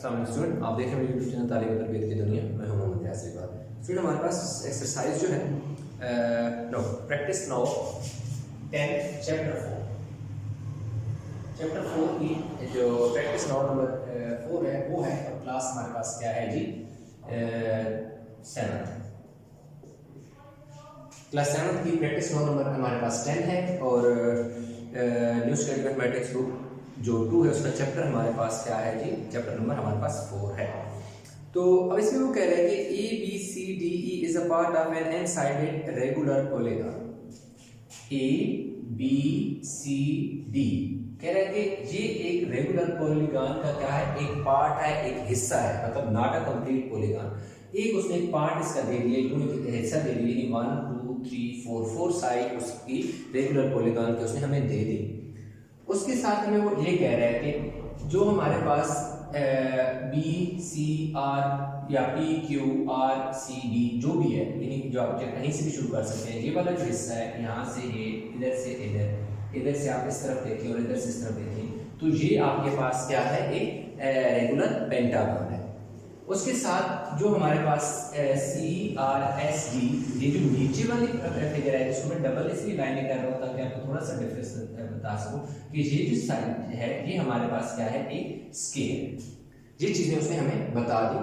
Student, आप देख रहे हैं मेरे यूट्यूब चैनल तालीम तरबियत की दुनिया। मैं हूं मोहम्मद यासिर इकबाल। स्टूडेंट, हमारे पास एक्सरसाइज जो है प्रैक्टिस नाउ 10 चैप्टर 4 की जो प्रैक्टिस नाउ नंबर 4 है वो है, और क्लास हमारे पास क्या है जी 7th क्लास 7th की प्रैक्टिस नाउ नंबर हमारे पास 10 है, और न्यू स्टडी मैथमेटिक्स बुक जो 2 है उसका चैप्टर हमारे पास क्या है जी, चैप्टर नंबर हमारे पास 4 है। तो अब इसमें वो कह रहे हैं कि ABCDE is a part of an n sided regular polygon. ABCD कह रहे हैं कि ये एक रेगुलर पॉलीगॉन का क्या है, एक पार्ट है, एक हिस्सा है, मतलब नॉट अ कंप्लीट पॉलीगॉन। एक उसने एक पार्ट इसका दे दिया, हिस्सा दे दिया, 1 2 3 4 साइड उसकी रेगुलर पॉलीगॉन के उसने हमें दे दी। उसके साथ में वो ये कह रहा है कि जो हमारे पास BCR या PQRCD जो भी है, यानी जो आप कहीं से भी शुरू कर सकते हैं, ये वाला जो हिस्सा है यहाँ से ये, इधर से इधर, इधर से आप इस तरफ देखिए और इधर से इस तरफ देखिए, तो ये आपके पास क्या है, एक रेगुलर पेंटागन है। उसके साथ जो हमारे पास CRSD, ये जो नीचे वाली फिगर है जिसको मैं डबल इसलिए लाइन कर रहा हूँ ताकि आपको थोड़ा सा डिफरेंस बता सकूं कि ये जो साइड है ये हमारे पास क्या है, एक स्केल। ये चीजें उसने हमें बता दी।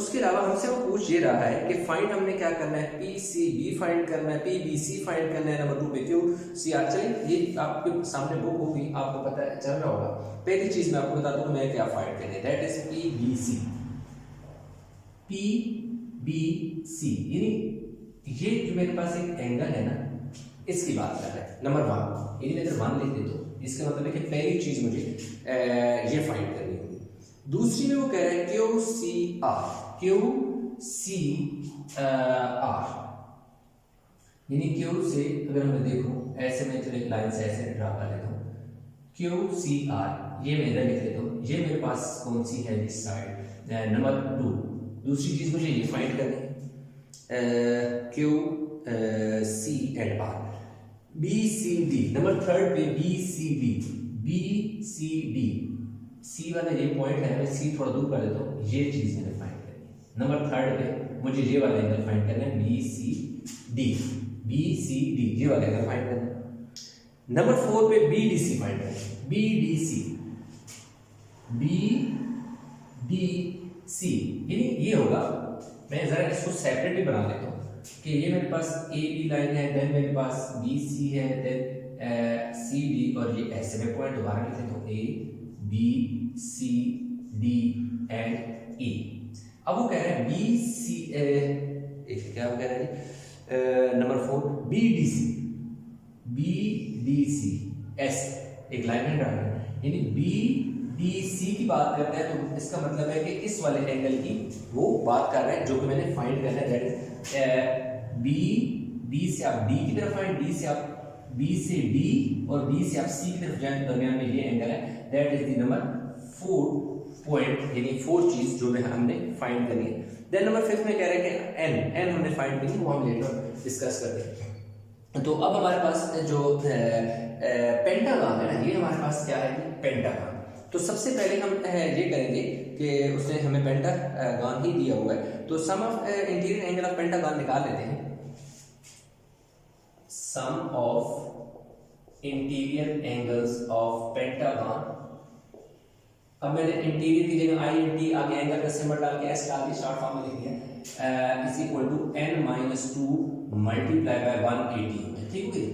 उसके अलावा हमसे वो पूछ ये रहा है कि फाइंड हमने क्या करना है, PCB फाइंड करना है, PBC फाइंड करना है, नंबर 2 पे QCR। चलिए ये आपके सामने बुक होगी, आपको पता चल रहा होगा। पहली चीज मैं आपको बताता हूँ मैं क्या फाइंड करनी है, दैट इज PBC, यानी ये जो मेरे पास एक एंगल है ना, इसकी बात कर रहा है, नंबर 1। यानी मैं अगर 1 लिख देता हूँ इसका मतलब है कि पहली चीज मुझे ये फाइंड करनी होगी। दूसरी में वो कह रहा है QCR, यानी Q से अगर मैं देखूं ऐसे, मैं चलो एक लाइन से ऐसे ड्रा कर लेता हूँ, QCR ये मैं इधर लिख लेता हूँ। ये मेरे पास कौन सी है, इस साइड, नंबर 2। दूसरी चीज मुझे ये फाइंड करनी है QC and R। BCD number 3 पे BCD C वाला ये पॉइंट है, मैं C थोड़ा दूर कर देता हूँ, ये चीज मैंने फाइंड करनी है। नंबर 3 पे मुझे ये वाला एंगल फाइंड करना है, BCD ये वाला एंगल फाइंड करना है। नंबर 4 पे BDC फाइंड करना है, BDC यानी ये होगा, मैं जरा इसको सेपरेट भी बना देता हूँ कि ये मेरे पास AB लाइन है, देन मेरे पास BC है, देन CD, और ये ऐसे में पॉइंट दोबारा लिख देता हूँ ABCD एंड E। अब वो कह रहे हैं BC, क्या वो कह रहे हैं नंबर 4 BDC S, एक लाइन है डालना, यानी BDC की बात करते हैं तो इसका मतलब है कि इस वाले एंगल की वो बात कर रहे हैं जो कि मैंने फाइंड करना है, दैट इज B से आप D की तरफ फाइंड, B से आप B से D और D से आप C की तरफ जाएं, दरमियान में ये एंगल है, that is the number 4 point, यानी 4 चीज जो हमने फाइंड करनी है। देन नंबर 5 में कह रहे हैं कि n हमने फाइंड करनी है, वो हम लेटर डिस्कस करते हैं। तो अब हमारे पास जो पेंटागन है ना, ये हमारे पास क्या है, पेंटागन। तो सबसे पहले हम ये करेंगे कि उसने हमें पेंटागन ही दिया हुआ है, तो sum of interior angle of pentagon निकाल लेते हैं। Sum of interior angles of pentagon. अब मैंने इंटीरियर की जगह INT आगे एंगल का सिंबल डाल के S डाल के शॉर्ट फॉर्म में लिख दिया, is equal to n - 2 multiply by 180, ठीक है।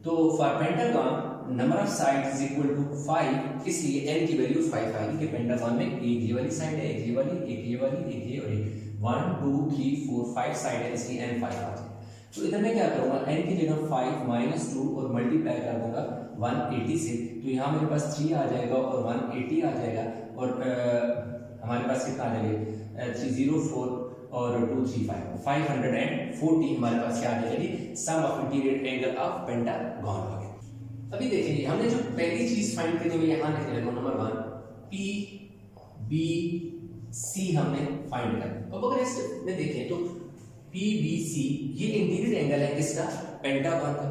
तो for pentagon number of sides is equal to 5, इसलिए n की वैल्यू 5 आएगी कि पेंटागन में एक ये वाली साइड है, एक ये वाली, एक ये वाली, एक ये और एक 1 2 3 4 5 साइड है, इसलिए n 5 आ जाएगा। तो इधर मैं क्या करूंगा, n की जगह 5 - 2 और मल्टीप्लाई कर दूंगा 180 से, तो यहाँ मेरे पास 3 आ जाएगा और 180 आ जाएगा, और हमारे पास कितना आ जाएगा, 304 और 235 540 हमारे पास क्या आ जाएगी, sum of interior angle of pentagon आ गया। अभी देखिए हमने जो पहली चीज फाइंड करनी है, यहाँ लिख लेता हूँ नंबर 1 PBC हमने फाइंड करना। अब अगर इसमें देखें तो PBC ये इंटीरियर एंगल है किसका, पेंटागन का।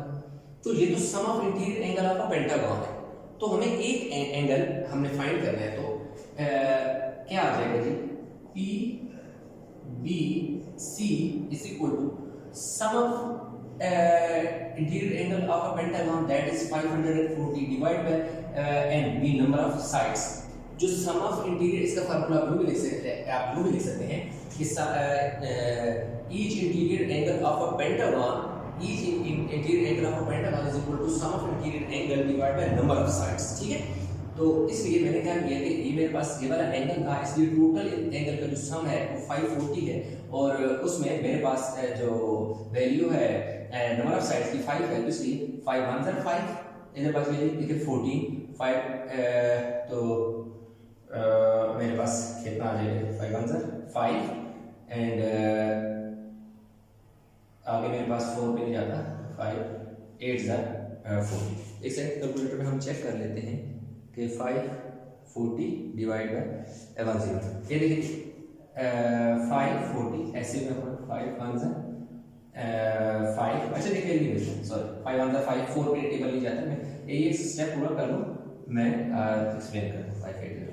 तो ये तो sum of interior angle of pentagon है, तो हमें एक एंगल हमने फाइंड करना है, तो क्या आ जाएगा जी, P B C is equal to sum of interior angle of a pentagon that is 540 divide by n, be number of sides. जो सम ऑफ इंटीरियर, इसका फार्मूला आप भी लिख सकते हैं कि each interior angle of a pentagon, each interior angle of a pentagon is equal to sum of interior angle divided by number of sides। ठीक है, तो इसलिए मैंने क्या किया कि ये मेरे पास ये वाला एंगल था, इसलिए टोटल एंगल का जो सम है वो 540 है, और उसमें मेरे पास जो वैल्यू है नंबर ऑफ साइड्स की 5 है, तो इसलिए 5 1 ज़ा 5, इधर पास वैल्यू देखिए 14 5, तो मेरे पास कितना आ जाएगा 5 1 ज़ा 5 एंड आगे मेरे पास 4 पे नहीं जाता, 5 8 ज़ा 40। एक सेकंड कैलकुलेटर में हम चेक कर लेते हैं कि 540 डिवाइड बाय 10, ये देखिए 540 ऐसे में 5 1 ज़ा 5, अच्छा देखिए सॉरी 5 1 ज़ा 5, 4 पे टेबल नहीं जाता, मैं ये स्टेप पूरा कर लूँ, मैं एक्सप्लेन कर दूँ। 5 8 40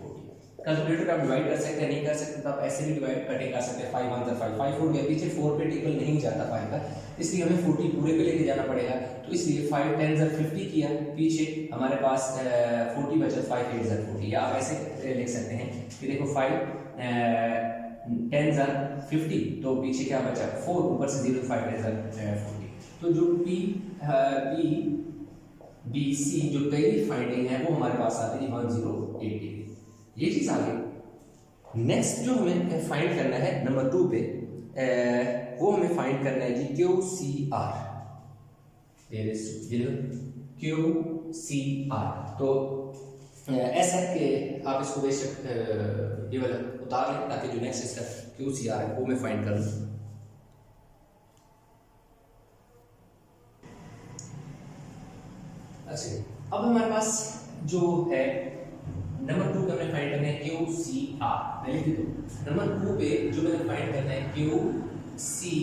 कैलकुलेटर का आप डिवाइड कर सकते हैं, नहीं कर सकते तो आप ऐसे भी डिवाइड करके कर सकते हैं। 5 1 ज़ा 5, 5 4 गया, पीछे 4 पे टेबल नहीं जाता 5 का, इसलिए हमें 40 पूरे पे लेके जाना पड़ेगा, तो इसलिए 5 10 ज़ा 50 किया, पीछे हमारे पास 40 बचा, 5 8 ज़ा 40, या आप ऐसे लिख सकते हैं कि देखो 5 10 ज़ा 50, तो पीछे क्या बचा 4, ऊपर से 0, 5 10 ज़ा 40। तो जो पी बी सी जो पहली फाइंडिंग है वो हमारे पास आती है 108, ये चीज आ गई। नेक्स्ट जो हमें फाइंड करना है नंबर 2 पे, वो हमें फाइंड करना है जी Q C R, Q C R. तो ऐसा है कि आप इसको बेशक ये वाला उतार लें ताकि जो नेक्स्ट इसका क्यू सी आर है वो मैं फाइंड कर लूँ। अच्छा, अब हमारे पास जो है नंबर 2 पे हमें फाइंड करना है क्यू सी आर, मैं लिख दूं नंबर 2 पे जो मैंने फाइंड करना है क्यू सी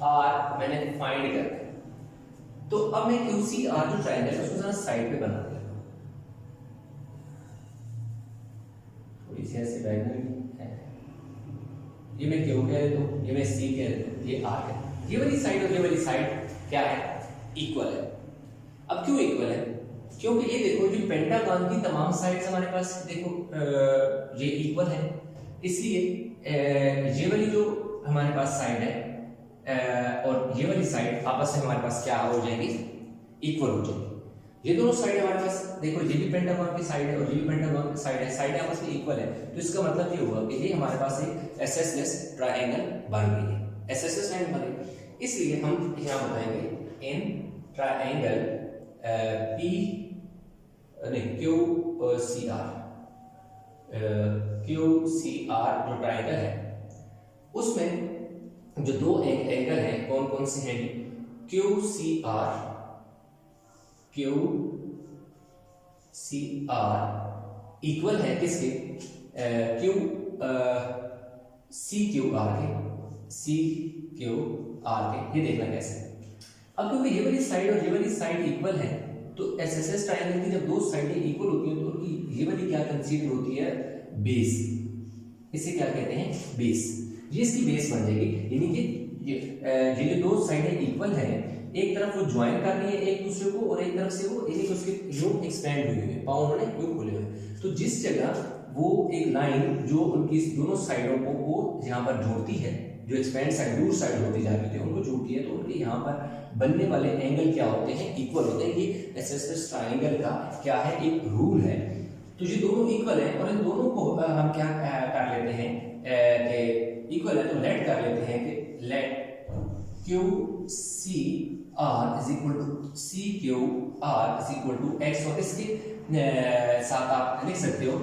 आर मैंने फाइंड करना है। तो अब मैं क्यू सी आर जो ट्रायंगल है उसको जरा साइड पे बना देता हूं, थोड़ी सी ऐसे डायगोनल है, ये मैं क्यू कह देता हूं, ये मैं सी कह देता हूं, ये आर है, ये वाली साइड और ये वाली साइड क्या है, इक्वल है। अब क्यों इक्वल है, क्योंकि ये देखो जो पेंटागन की तमाम साइड्स हमारे पास देखो ये इक्वल है, इसलिए ये वाली जो हमारे पास साइड है और ये वाली साइड आपस में हमारे पास क्या हो जाएंगी, इक्वल हो जाएंगी। ये दोनों साइड हमारे पास देखो, ये भी पेंटागन की साइड है और ये भी पेंटागन की साइड है, साइड आपस में इक्वल है, तो इसका मतलब ये हुआ कि ये हमारे पास एक एसएसएस ट्रायंगल बन रही है, एसएसएस ट्रायंगल बन रही है। इसलिए हम यहाँ बताएंगे इन ट्रायंगल पी नहीं Q C R, Q C R जो ट्रायंगल है उसमें जो दो एंगल हैं कौन कौन से हैं, Q C R, Q C R equal है किसके, क्यू सी क्यू आर के, सी क्यू आर के। ये देखना कैसे, अब क्योंकि ये वाली साइड और ये वाली साइड इक्वल है तो एसएसएस ट्रायंगल की जब दो साइडें इक्वल होती हैं तो उनकी ये वाली क्या कंसीडर होती है, बेस, इसे क्या कहते हैं, बेस। ये इसकी बेस बन जाएगी, यानी कि ये दो साइडें इक्वल हैं, एक तरफ वो ज्वाइन कर रही है एक दूसरे को और एक तरफ से वो यानी कि उसके यूं एक्सपेंड हुए हैं, पांव उन्होंने यूं खोले हुए, तो जिस जगह वो एक लाइन जो उनकी दोनों साइडों को वो यहाँ पर जोड़ती है, जो एक्सपेंड साइड दूर साइड होती जा रही थी उनको जोड़ती है, तो उनके यहाँ पर बनने वाले एंगल क्या होते हैं, इक्वल होते हैं। ये एसएसएस ट्रायंगल का क्या है, एक रूल है। तो ये दोनों इक्वल है और इन दोनों को हम क्या कर लेते हैं कि इक्वल है तो लेट कर लेते हैं कि let Q C R is equal to C Q R is equal to x, और इसके साथ आप लिख सकते हो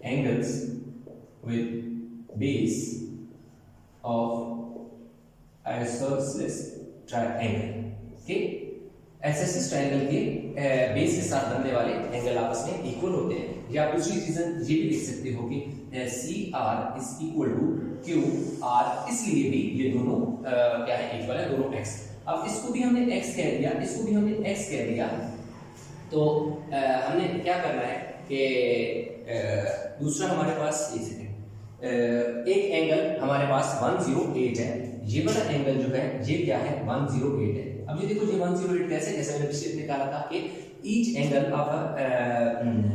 angles with base of isosceles triangle के isosceles triangle के बेस के साथ बनने वाले एंगल आपस में इक्वल होते हैं। या दूसरी रीजन ये भी लिख सकते हो कि C R is equal to Q R, इसलिए भी ये दोनों क्या है, इक्वल है, दोनों एक्स। अब इसको भी हमने x कह दिया, इसको भी हमने x कह दिया, तो हमने क्या करना है कि दूसरा हमारे पास एक एंगल हमारे पास 108 है, ये वाला एंगल जो है ये क्या है 108 है। अब ये देखो ये 108 कैसे, जैसे मैंने पिछले निकाला था कि ईच एंगल ऑफ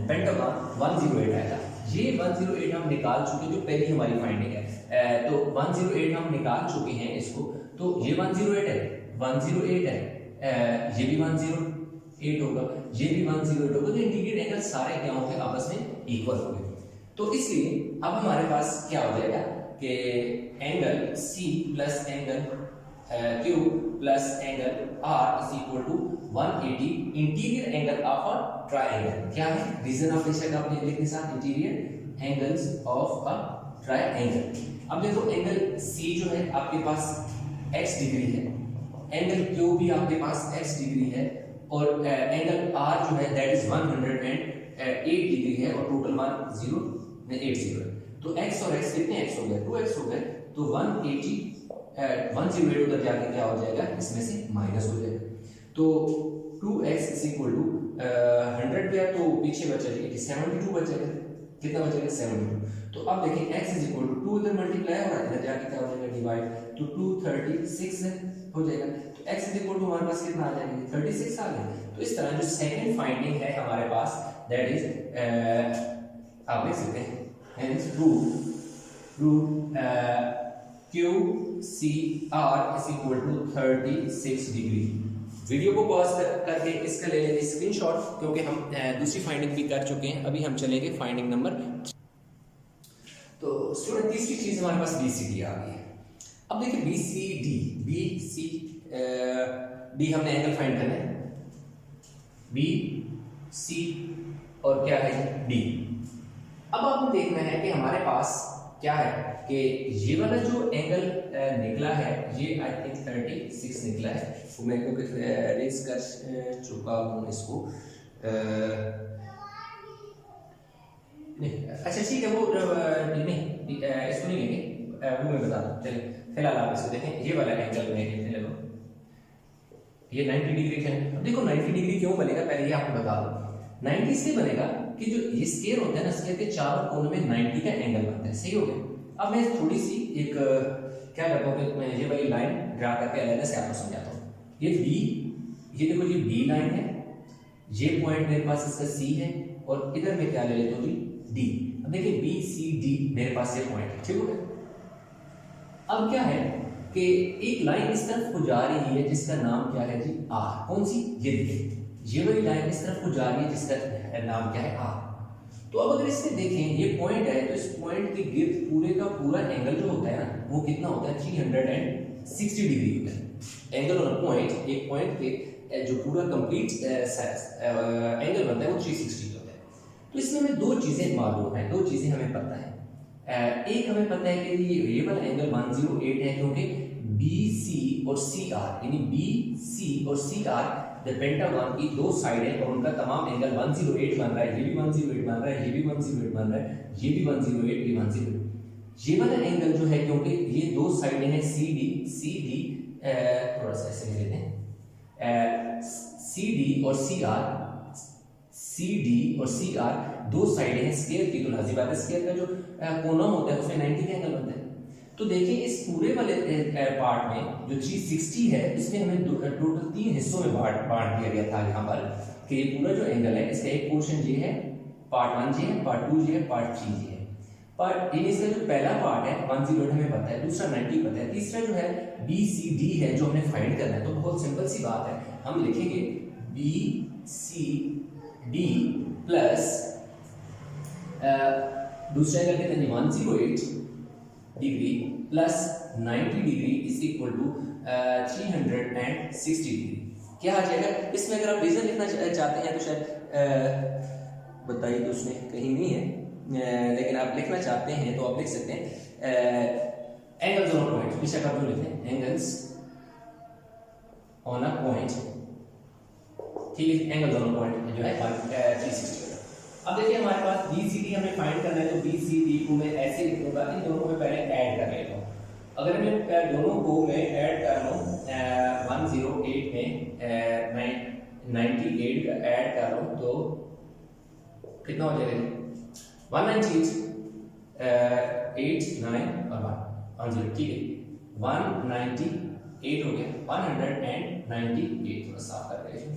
पेंटागन 108 आएगा। ये 108 हम निकाल चुके, जो पहली हमारी फाइंडिंग है, तो 108 हम निकाल चुके हैं इसको, तो ये 108 है, 108 है, ये भी 108 होगा, ये भी 108 होगा, तो इंटीग्रेट एंगल सारे क्या होंगे आपस में इक्वल होंगे। तो इसलिए अब हमारे पास क्या हो जाएगा कि angle C plus angle Q plus angle R is equal to 180 interior angle of a triangle. क्या है रीजन ऑफ बेशक आपने लिखने साथ interior angles of a triangle. अब देखो एंगल C जो है आपके पास x डिग्री है, एंगल Q भी आपके पास x डिग्री है, और एंगल R जो है दैट इज 108 डिग्री है, और टोटल 180 है। तो x और x कितने x हो गए, 2x हो गए, तो 180 108 उधर जाके क्या हो जाएगा, इसमें से माइनस हो जाएगा। तो 2x इज इक्वल टू 100 गया तो पीछे बचेगा 72 बचेगा, कितना बचेगा 72। तो अब देखिए x इज इक्वल टू 2 इधर मल्टीप्लाई हो रहा है, इधर जाके क्या हो जाएगा डिवाइड, तो 236 हो जाएगा। तो x इज इक्वल टू हमारे पास कितना आ जाएगा 36 आ गया। तो इस तरह जो सेकंड फाइंडिंग है हमारे पास दैट इज आप लिख सकते हैं hence root QCR is equal to 36 degree. Video को पॉज करके इसका ले लेंगे स्क्रीनशॉट, क्योंकि हम दूसरी फाइंडिंग भी कर चुके हैं। अभी हम चलेंगे फाइंडिंग नंबर। तो स्टूडेंट तीसरी चीज हमारे पास BCD आ गई है। अब देखिए BCD हमने एंगल फाइंड करना है, BC और क्या है D। अब आपको देखना है कि हमारे पास क्या है कि ये वाला जो एंगल निकला है ये आई थिंक 36 निकला है, तो मैं क्योंकि रेज कर चुका हूँ इसको नहीं, अच्छा ठीक है वो नहीं इसको नहीं लेंगे, वो मैं बता दूँ। चलिए फिलहाल आप इसको देखें, ये वाला एंगल में देखो ये 90 डिग्री है। अब देखो 90 डिग्री क्यों बनेगा, पहले ये आपको बता दूँ। 90 इसलिए बनेगा कि जो ये स्क्वायर होता है ना, स्क्वायर के चारों कोनों में 90 का एंगल बनता है, सही हो गया। अब मैं थोड़ी सी एक क्या करता हूँ कि मैं ये वाली लाइन ड्रा करके अलग से आपको समझाता हूँ। ये B, ये देखो ये B लाइन है, ये पॉइंट मेरे पास इसका C है, और इधर मैं क्या ले लेता हूँ D। अब देखिए BCD मेरे पास ये पॉइंट है, ठीक हो गया। अब क्या है कि एक लाइन इस तरफ को जा रही है जिसका नाम क्या है जी R। कौन सी, ये देखिए ये वाली लाइन इस तरफ को जा रही है जिसका नाम क्या है R। तो अब अगर इसमें देखें ये पॉइंट है, तो इस पॉइंट के गिर्द पूरे का पूरा एंगल जो होता है ना वो कितना होता है 360 डिग्री होता है एंगल ऑन पॉइंट। एक पॉइंट पे जो पूरा कंप्लीट एंगल बनता है वो 360 होता है। तो इसमें हमें दो चीजें मालूम है, दो चीजें हमें पता है। एक हमें पता है कि ये वाला एंगल 108 है क्योंकि BC और CR यानी BC और CR द पेंटागन की दो साइड है और उनका तमाम एंगल 108 बन रहा है, ये भी 108 बन रहा है, ये भी 108 बन रहा है, ये भी 108, ये 108। ये वाला एंगल जो है क्योंकि ये दो साइडें हैं CD थोड़ा सा ऐसे ले लेते हैं, CD और CR दो साइडें हैं स्क्वायर की, तो लाज़िम बात है स्क्वायर का जो कोना होता है उसमें 90 का एंगल बनता है। तो देखिए इस पूरे वाले पार्ट में जो 360 है इसमें हमें टोटल 3 हिस्सों में बांट दिया गया था यहाँ पर कि ये पूरा जो एंगल है इसका एक पोर्शन ये है, पार्ट 1 ये है, पार्ट 2 ये है, पार्ट 3 ये है। पार्ट इसका जो पहला पार्ट है 108 हमें पता है, दूसरा 90 पता है, तीसरा जो है BCD है जो हमने फाइंड करना है। तो बहुत सिंपल सी बात है, हम लिखेंगे BCD प्लस दूसरा एंगल कितना 108 degree plus 90 degree is equal to 360 degree. क्या आ जाएगा इसमें? अगर आप रीजन लिखना चाहते हैं तो शायद बताइए, तो उसमें कहीं नहीं है, लेकिन आप लिखना चाहते हैं तो आप लिख सकते हैं एंगल्स ऑन अ पॉइंट। बेशक आप जो लिखते हैं एंगल्स ऑन अ पॉइंट, ठीक है, एंगल्स ऑन अ पॉइंट जो है 360। अब देखिए हमारे पास BCD हमें फाइंड करना है, तो BCD को मैं ऐसे लिखूंगा, इन दोनों में पहले ऐड कर लेता हूं। अगर मैं दोनों को मैं ऐड कर लूँ 108 में 98 का ऐड कर लूँ तो कितना हो जाएगा 198 8 9 और 1 10 ठीक है 198 हो गया 198 थोड़ा साफ कर रहे हैं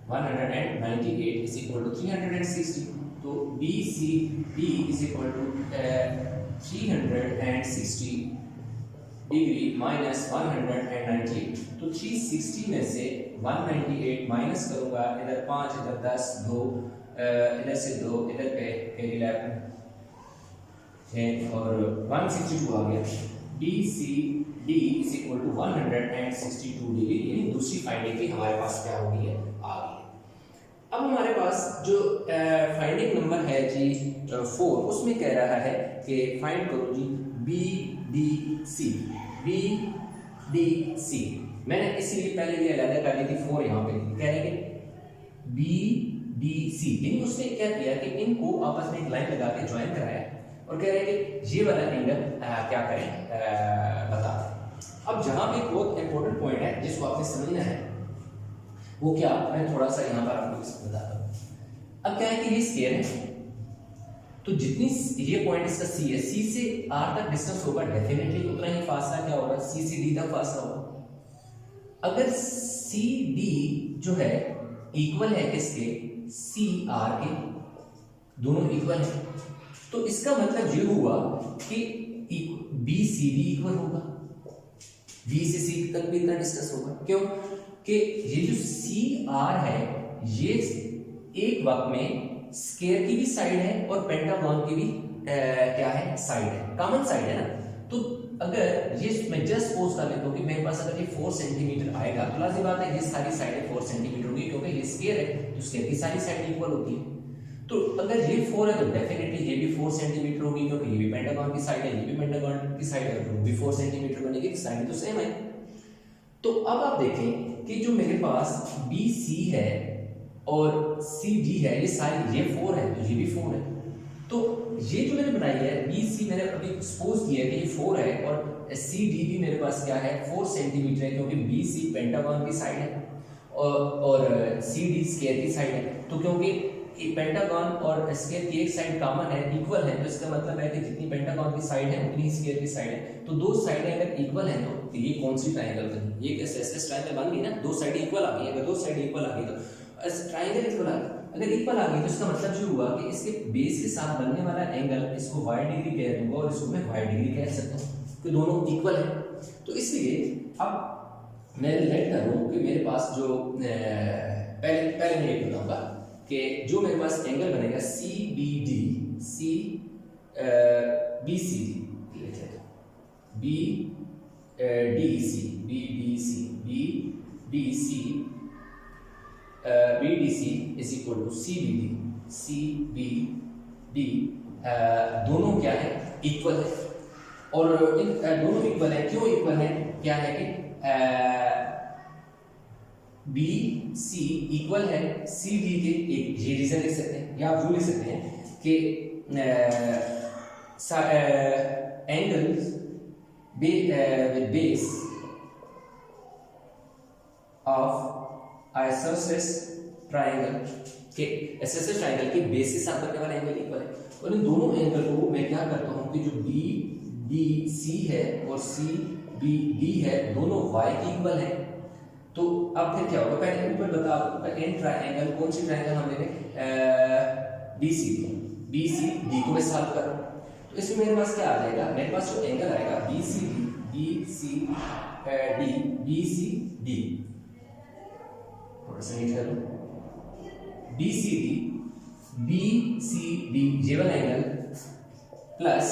198 is equal to 360 तो BCD is equal to 360 degree minus 198 तो 360 में से 198 माइनस करूंगा इधर 5 इधर 10 2 इधर से 2 इधर पे 11 और 162 आ गया BCD is equal to 162 degree यानी दूसरी फाइंडिंग भी हमारे पास क्या हो गई है आ गई। अब हमारे पास जो फाइंडिंग नंबर है जी 4 उसमें कह रहा है कि फाइंड करो जी BDC मैंने इसीलिए पहले ये अलग कर ली थी 4 यहाँ पे कह रहे कि BDC यानी उसने क्या किया कि इनको आपस में एक लाइन लगा के ज्वाइन कराया और कह रहे हैं कि ये वाला एंगल क्या करें बता। अब जहाँ पे बहुत इंपॉर्टेंट पॉइंट है जिसको आपने समझना है वो क्या मैं थोड़ा सा यहाँ पर आपको बताता हूँ। अब क्या है कि ये स्केयर है तो जितनी ये पॉइंट इसका C है C से R तक डिस्टेंस होगा डेफिनेटली उतना ही फासला क्या होगा C से D तक फासला होगा। अगर CD जो है इक्वल है किसके CR के दोनों इक्वल है तो इसका मतलब ये हुआ कि BCD इक्वल होगा B से C तक भी इतना डिस्टेंस होगा क्यों कि ये जो CR है ये एक वक्त में स्क्वायर की भी साइड है और पेंटागन की भी क्या है साइड है कॉमन साइड है ना। तो अगर ये मैं जस्ट सपोज कर लेता हूं कि मेरे पास अगर ये 4 सेंटीमीटर आएगा तो लाज़िम बात है ये सारी साइडें 4 सेंटीमीटर होगी क्योंकि ये स्क्वायर है तो स्क्वायर की सारी साइड इक्वल होती है। तो अगर ये 4 है तो डेफिनेटली ये भी 4 सेंटीमीटर होगी क्योंकि ये भी पेंटागन की साइड है ये भी पेंटागन की साइड है तो भी 4 सेंटीमीटर बनेगी साइड तो सेम है। तो अब आप देखें कि जो मेरे पास BC है और CD है ये सारी ये 4 है तो ये भी 4 है तो ये जो मैंने बनाई है BC मैंने अभी सपोज किया है कि ये 4 है और CD भी मेरे पास क्या है 4 सेंटीमीटर है क्योंकि BC पेंटागन की साइड है और CD स्क्वायर की साइड है। तो क्योंकि पेंटागन और स्क्वायर की एक साइड कॉमन है इक्वल है तो इसका मतलब है कि जितनी पेंटागन की साइड है उतनी स्क्वायर की साइड है तो दो साइडें अगर इक्वल हैं तो ये कौन सी ट्रायंगल बनी ये एसएस ट्रायंगल बन गई ना दो साइडें इक्वल आ गई अगर दो साइडें इक्वल आ गई तो ट्रायंगल इक्वल आ गई अगर इक्वल आ गई तो इसका मतलब जो हुआ कि इसके बेस के साथ बनने वाला एंगल इसको y डिग्री कह दूंगा और इसको मैं y डिग्री कह सकता हूं कि दोनों इक्वल है। तो इसलिए अब मैं रिलेट करूं कि मेरे पास जो पहले मैं ये बताऊंगा कि जो मेरे पास एंगल बनेगा CBD BCD BDC is equal to CBD दोनों क्या है इक्वल है और इन दोनों इक्वल है क्यों इक्वल है क्या है कि BC इक्वल है CD के एक ये रीजन लिख सकते हैं या आप जो लिख सकते हैं कि angles with base of isosceles triangle के isosceles triangle के बेस के साथ बनने वाला एंगल इक्वल है और इन दोनों एंगल को मैं क्या करता हूं कि जो BDC है और CBD है दोनों y के इक्वल है। तो अब फिर क्या होगा पहले ऊपर बता दूं एन ट्रायंगल कौन सी ट्रायंगल हमने BCD को मैं सॉल्व कर रहा हूं तो इसमें मेरे पास क्या आ जाएगा मेरे पास जो एंगल आएगा BCD थोड़ा सा नीचे कर लो BCD ये वाला angle plus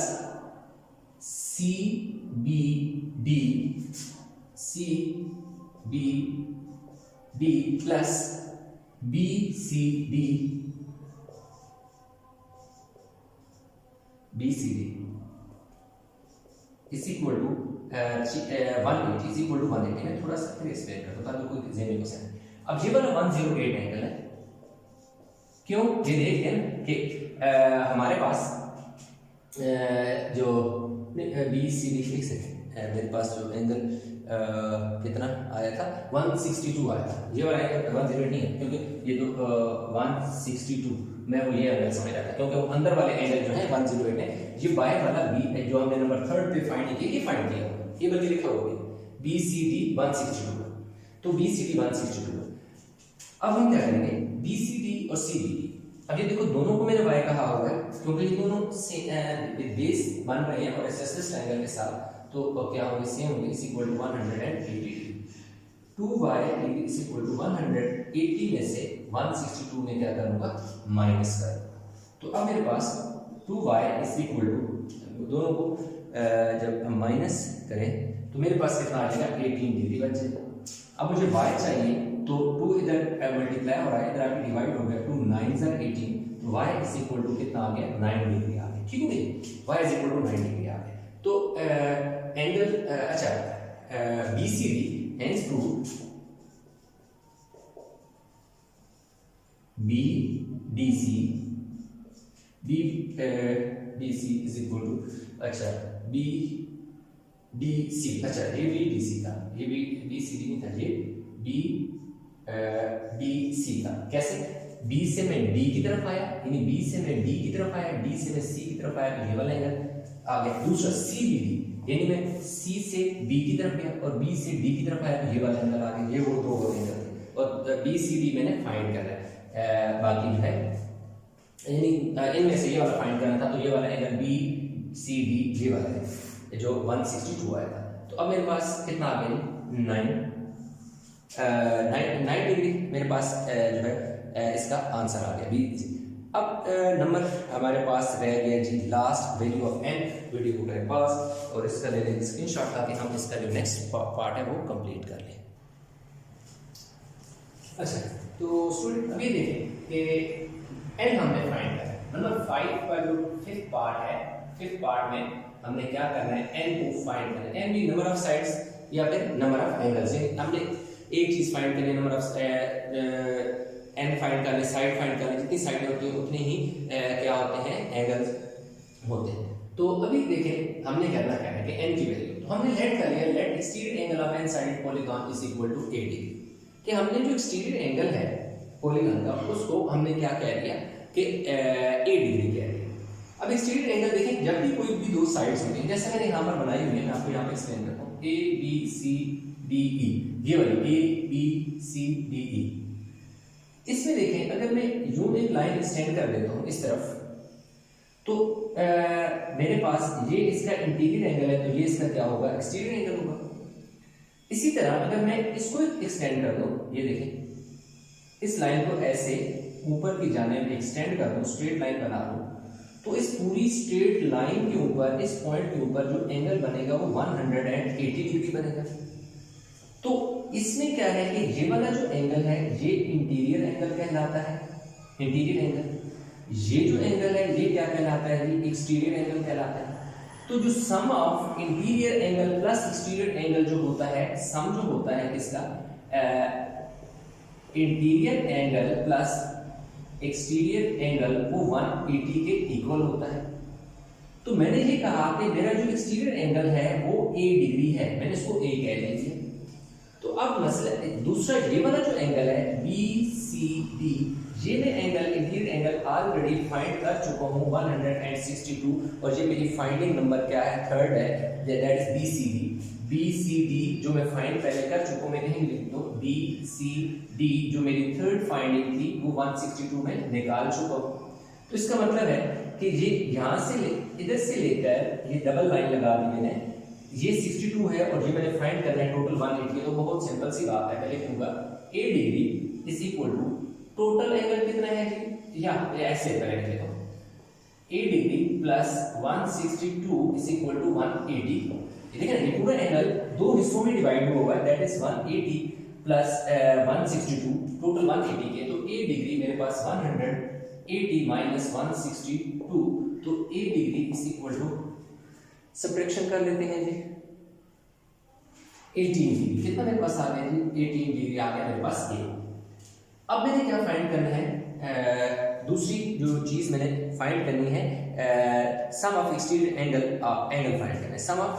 CBD plus BCD is equal to 180 is equal to 180 मैं थोड़ा सा फिर एक्सप्लेन करता हूं ताकि कोई जेने को समझे। अब ये वाला 108 एंगल है क्यों ये देखिए कि हमारे पास जो बी सी डी फिक्स है मेरे पास जो एंगल कितना आया था 162 आया था। ये वाला एंगल 108 नहीं है क्योंकि ये तो 162 मैं वो ये एंगल समझ रहा था क्योंकि वो अंदर वाले एंगल जो है 108 है। ये बाहर वाला बी जो हमने नंबर 3 पे फाइंड किया ये फाइंड किया ये बल्कि लिखा होगा बी सी डी 162 तो बी सी डी 162। अब हम क्या करेंगे बी सी डी और सी डी। अब ये देखो दोनों को मैंने y कहा हुआ है क्योंकि ये दोनों बेस बन रहे हैं और एसएसएस ट्रायंगल के साथ तो क्या होंगे सेम होंगे is equal to 180 2y is equal to 180 में से 162 में क्या करूंगा माइनस कर। तो अब मेरे पास 2y इज इक्वल टू दोनों को जब हम माइनस करें तो मेरे पास कितना आ जाएगा 18 डिग्री बच जाएगा। अब मुझे y चाहिए तो 2 इधर मल्टीप्लाई हो रहा है इधर आके डिवाइड हो गया 2 9 * 18 तो y इज इक्वल टू कितना आ गया 9 डिग्री आ गया। ठीक है y is equal to 9 degree आ गया। तो एंगल अच्छा BCD hence prove BDC is equal to अच्छा BDC अच्छा ये BDC था ये BCD नहीं था ये BDC था। कैसे B से मैं D की तरफ आया यानी B से मैं D की तरफ आया D से मैं C की तरफ आया तो ये वाला एंगल आ गया। दूसरा CBD यानी मैं C से B की तरफ गया और B से D की तरफ आया तो ये वाला एंगल आ गया। ये वो दो एंगल थे और BCD मैंने फाइंड करना है बाकी जो है यानी इनमें से ये वाला फाइंड करना था तो ये वाला एंगल BCD ये वाला है जो 162 आया था। तो अब मेरे पास कितना आ गया 9 डिग्री मेरे पास जो है इसका आंसर आ गया बी। अब नंबर हमारे पास रह गया जी last value of n। Video को करें पास और इसका ले लें स्क्रीनशॉट ताकि हम इसका जो नेक्स्ट पार्ट है वो कंप्लीट कर लें। अच्छा तो स्टूडेंट अभी देखें कि n हमने फाइंड करा नंबर 5 का जो फिफ्थ पार्ट है फिफ्थ पार्ट में हमने क्या करना है n को फाइंड करना है। n भी नंबर ऑफ साइड्स या फिर नंबर ऑफ एंगल्स हमने एक चीज फाइंड करनी नंबर ऑफ n फाइंड करने साइड फाइंड करने जितनी साइडें होती है उतने ही क्या होते हैं एंगल्स होते हैं। तो अभी देखें हमने करना क्या है कि n की वैल्यू तो हमने लेट कर लिया let exterior angle of n sided polygon is equal to 80 कि हमने जो एक्सटीरियर एंगल है पॉलीगॉन का उसको हमने क्या कह दिया कि 8 डिग्री कह दिया। अब एक्सटीरियर एंगल देखें जब भी कोई भी दो साइड्स होती हैं जैसे मैंने यहाँ पर बनाई हुई है मैं आपको यहाँ पे एक्सप्लेन करता हूँ A B C D E ये वाली A B C D E। इसमें देखें अगर मैं यूं एक लाइन एक्सटेंड कर देता हूं इस तरफ तो मेरे पास ये इसका इंटीरियर एंगल है तो ये इसका क्या होगा एक्सटीरियर एंगल होगा। इसी तरह अगर मैं इसको एक्सटेंड कर दूं ये देखें इस लाइन को ऐसे ऊपर की जानिब एक्सटेंड कर दूं स्ट्रेट लाइन बना दूं तो इस पूरी स्ट्रेट लाइन के ऊपर इस पॉइंट के ऊपर जो एंगल बनेगा वो 180 डिग्री बनेगा। तो इसमें क्या है कि ये वाला जो एंगल है ये इंटीरियर एंगल कहलाता है इंटीरियर एंगल। ये जो एंगल है ये क्या कहलाता है ये एक्सटीरियर एंगल कहलाता है। तो जो sum of interior angle plus exterior angle जो होता है सम जो होता है किसका interior angle plus exterior angle वो 180 के इक्वल होता है। तो मैंने ये कहा कि मेरा जो एक्सटीरियर एंगल है वो A डिग्री है मैंने इसको A कह लीजिए। तो अब मसला दूसरा ये वाला जो एंगल है BCD ये मैं angle interior angle already find कर चुका हूँ 162 और ये मेरी फाइंडिंग नंबर क्या है थर्ड है दैट इज BCD जो मैं फाइंड पहले कर चुका हूँ मैं कहीं लिख दूँ BCD जो मेरी थर्ड फाइंडिंग थी वो 162 में निकाल चुका हूँ। तो इसका मतलब है कि ये यहाँ से इधर से लेकर ये डबल लाइन लगा दी मैंने ये 62 है और ये मैंने फाइंड करना है टोटल 180 है। तो बहुत सिंपल सी बात है मैं लिखूंगा A degree is equal to total angle कितना है जी या ऐसे पहले लिख लेता हूं A degree plus 162 is equal to 180। देखिए ना ये पूरा एंगल दो हिस्सों में डिवाइड हुआ है दैट इज 180 प्लस 162 टोटल 180 के। तो A डिग्री मेरे पास 180 माइनस 162 तो A degree is equal to subtraction कर लेते हैं जी 18 डिग्री कितना मेरे पास आ गया जी 18 डिग्री आ गया मेरे पास A। अब मैंने क्या फाइंड करना है दूसरी जो चीज मैंने फाइंड करनी है, सम ऑफ एक्सटीरियर एंगल फाइंड करना है। सम ऑफ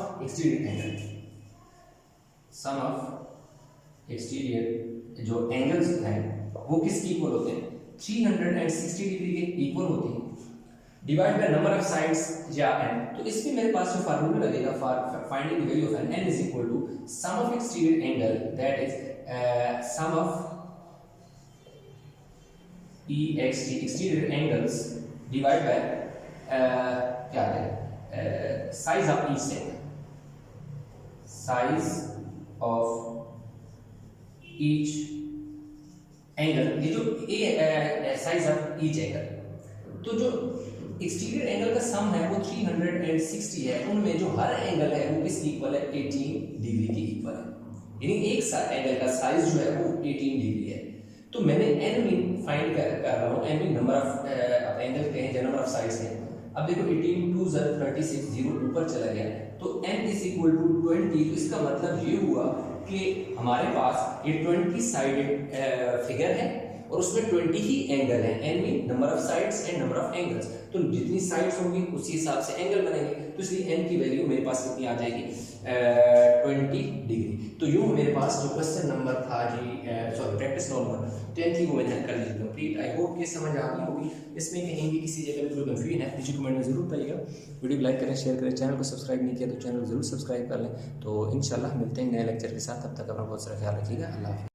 एक्सटीरियर जो एंगल्स हैं वो किसके इक्वल होते हैं, 360 डिग्री के इक्वल होते हैं, divide by number of sides या n। तो इसमें मेरे पास जो फार्मूला लगेगा for finding the value of n is equal to sum of exterior angle, that is sum of ext exterior angles divide by क्या है, size of each angle, size of each angle, ये जो size of each angle. तो जो exterior angle का सम है वो 360 है, उनमें जो हर एंगल है वो किसकी इक्वल है, 18 डिग्री के इक्वल है, यानी एक एंगल का साइज जो है वो 18 डिग्री है। तो मैंने n मीन फाइंड कर रहा हूँ, n mean number of angle के हैं, नंबर ऑफ साइड्स हैं। अब देखो 18 2 36 0 ऊपर चला गया, तो n इज इक्वल टू 20। तो इसका मतलब ये हुआ कि हमारे पास ये 20 साइडेड फिगर है और उसमें 20 ही एंगल है, n mean number of sides and number of angles. तो जितनी साइड्स होंगी उसी हिसाब से एंगल बनेंगे, तो इसलिए n की वैल्यू मेरे पास कितनी आ जाएगी, 20 डिग्री। तो यूं मेरे पास जो क्वेश्चन नंबर था जी, सॉरी प्रैक्टिस नंबर 10 थी, वो मैंने कर ली कंप्लीट। आई होप ये समझ आ गई होगी। इसमें कहीं भी किसी जगह कोई कंफ्यूजन है नीचे कमेंट में जरूर बताइएगा। वीडियो को लाइक करें, शेयर करें, चैनल को सब्सक्राइब नहीं किया तो चैनल को जरूर सब्सक्राइब कर लें। तो इंशाल्लाह मिलते हैं नए लेक्चर के साथ, तब तक अपना बहुत सारा ख्याल रखिएगा। अल्लाह हाफ़िज़।